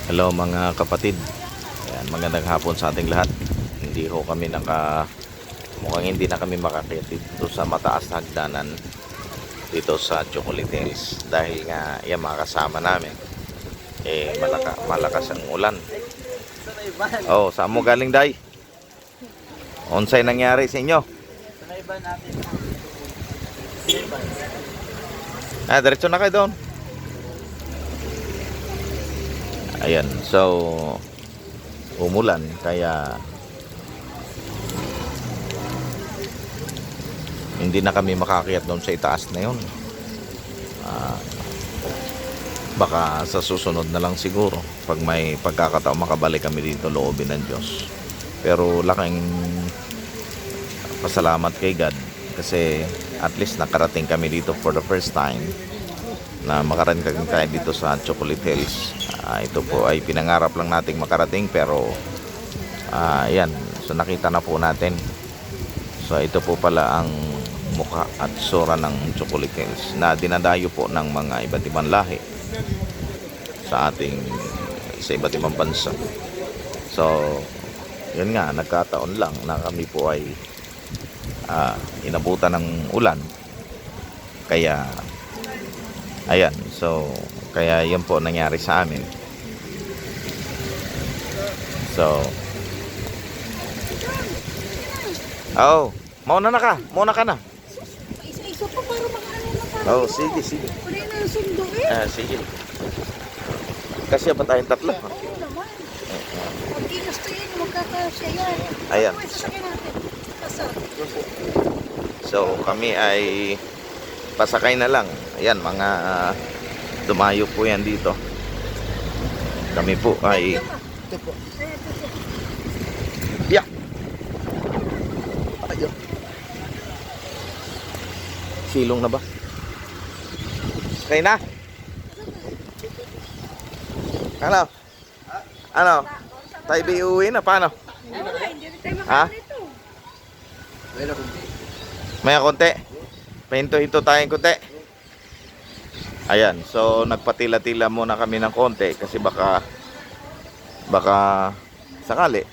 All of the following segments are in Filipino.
Hello mga kapatid. Ayan, magandang hapon sa ating lahat. Hindi ho kami mukhang hindi na kami makakit dito sa mataas na hagdanan dito sa Chocolate Hills dahil nga yan mga kasama namin malakas ang ulan. Oh, saan mo galing, Day? Unsay nangyari sa inyo? Diretso na kayo doon. Ayan, so umulan kaya hindi na kami makakiyat doon sa itaas na yun. Baka sa susunod na lang siguro pag may pagkakataon makabalik kami dito, loobin ng Diyos. Pero laking pasalamat kay God kasi at least nakarating kami dito for the first time na makarating tayo dito sa Chocolate Hills. Ito po ay pinangarap lang nating makarating pero yan, so nakita na po natin. So ito po pala ang mukha at sura ng Chocolate Hills na dinadayo po ng mga iba't ibang lahi sa iba't ibang bansa. So yun nga, nagkataon lang na kami po ay inabutan ng ulan kaya ayan, so kaya yun po nangyari sa amin. So muna ka na. Isa pa para makaano na tayo. Sige. Wala na yung sundo eh. Sige. Kasi ba tayong tatlo? Oo naman. Pag ginusto yun, magkakasya yan. Ayan. Ano yung sasakyan natin? Kasar. So kami ay pasakay na lang. Ayan, mga dumayo po yan dito. Kami po ay silong na ba? Sakay na? Ano? Tayo biuwi na, paano? Hindi na tayo makakalito. May konti. Pahinto-hinto tayong konti. Ayan, so nagpatila-tila muna kami ng konti kasi baka sakali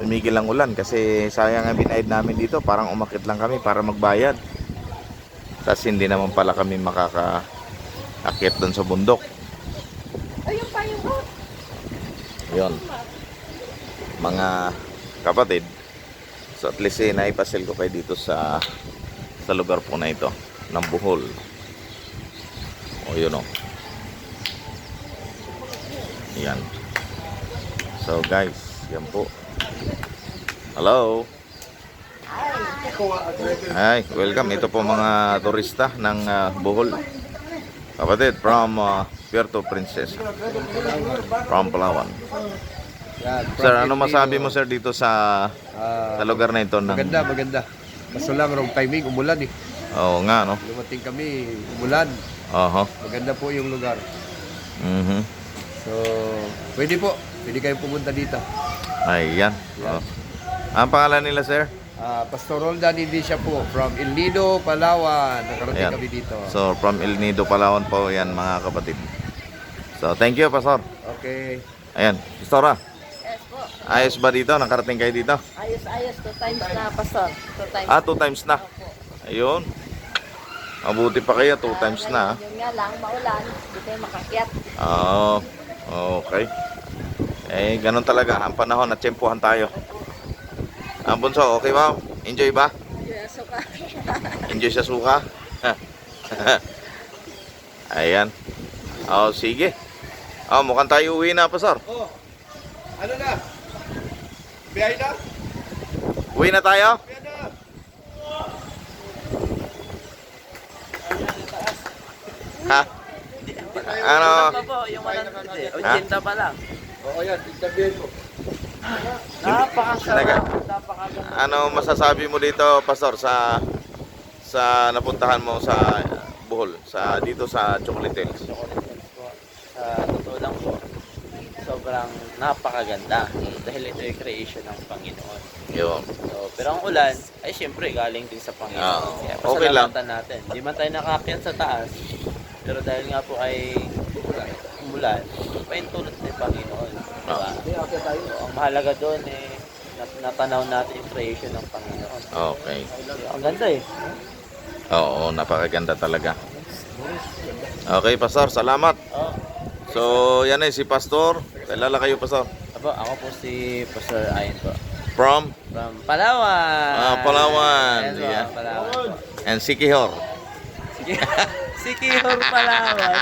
tumigil ang ulan kasi sayang ang binayad namin dito, parang umakit lang kami para magbayad. Tapos hindi naman pala kami makakaakyat doon sa bundok. Ayun pa yung road. Yun, mga kapatid, so at least naipasil ko kayo dito sa lugar po na ito ng Bohol. O yun o. Yan. So guys, yan po. Hello. Hi, welcome. Ito po mga turista ng Bohol. Kapatid, from Puerto Princesa, from Palawan. Sir, ano masabi mo sir dito sa lugar na ito? Maganda. Kaso lang, wrong timing, umulan eh. Oo nga, no? Lumating kami, umulan. Maganda po yung lugar. So, pwede kayong pumunta dito. Ayan. Ang pangalan nila sir? Pastor Roldan Indisha po, from El Nido, Palawan. Nakarating Ayan. kami dito. So, from El Nido, Palawan po yan mga kapatid. So, thank you, Pastor. Okay. Ayan, Pastora. Yes po. Ayos ba dito? Nakarating kayo dito? Ayos. 2 times na, Pastor. 2 times. 2 times na. Ayun. Mabuti pa kayo, 2 times na. Yun nga lang, maulan. Hindi tayo makakyat. Okay. Ganun talaga. Ang panahon at tsempuhan tayo. Ang bunso, okay ba? Enjoy ba? Yes, okay. Enjoy sa suka? Ayan. Sige. Mukhang tayo uwi na, Pastor. Ano na? Biyay na? Uwi na tayo? Biyay na? Ha? Ano? Pa po, yung 100 80 pa lang. Oo yan, tigtabihin mo. Napakasarap. Ano masasabi mo dito, Pastor, sa napuntahan mo sa Bohol, dito sa Chocolate Hills? Sa totoo lang po, sobrang napakaganda. Dahil ito yung creation ng Panginoon. Yun. So, pero ang ulan, ay siyempre galing din sa Panginoon. Kaya Okay lang. pasalamatan natin. Hindi man tayo nakaakyat sa taas, pero dahil nga po ay umulan, paintulot ni Panginoon. Diba? So, ang mahalaga doon natanaw natin yung creation ng Panginoon. Okay. Ang ganda eh. Oo, napakaganda talaga. Okay, Pastor, salamat. Oh, So, yan eh, si Pastor. Kilala kayo, Pastor? ako po si Pastor Ayon po. From Palawan. Palawan. Yes, po, Yeah. Palawan po. and Sikihor. Si Kihor Palawan.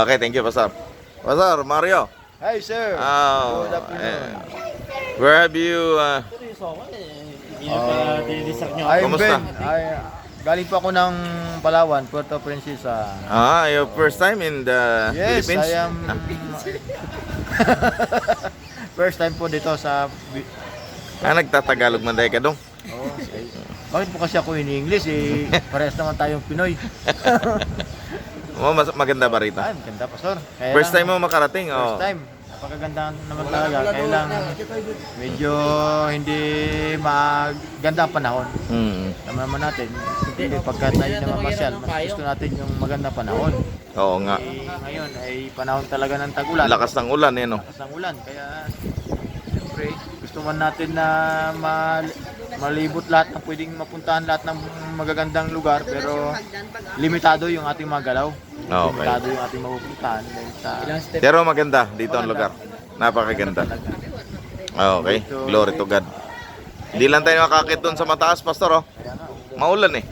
Okay, thank you, Pastor. Pastor, Mario. Hi, sir. Oh, Good afternoon. where have you... I'm Kumusta? Ben. Galing po ako ng Palawan, Puerto Princesa. your first time in the Yes, Philippines? I am... First time po dito sa... Nagtatagalog man dahil ka dong. Oh, bakit po kasi ako in English eh? Parehas naman tayong Pinoy. Maganda ba rito? Ay, maganda pa, sir. Kaya First lang- time mo makarating? First Oh. time. Napakaganda naman talaga. Kaya lang medyo hindi maganda ang panahon. Naman natin, hindi pagka tayo namamasyal, mas gusto natin yung maganda panahon. Oo nga. Eh, ngayon ay panahon talaga ng tag-ulan. Lakas ng ulan eh, no? Lakas ng ulan. Kaya, siyempre, gusto man natin na malibot lahat ng pwedeng mapuntahan lahat ng magagandang lugar, pero limitado yung ating mga galaw. Okay. Limitado yung ating mapupuntahan. Dahil sa Pero maganda dito ang lugar. Napakaganda. Okay. Glory to God. Hindi lang tayo makakit doon sa mataas, Pastor, oh. kaya nga, Maulan eh.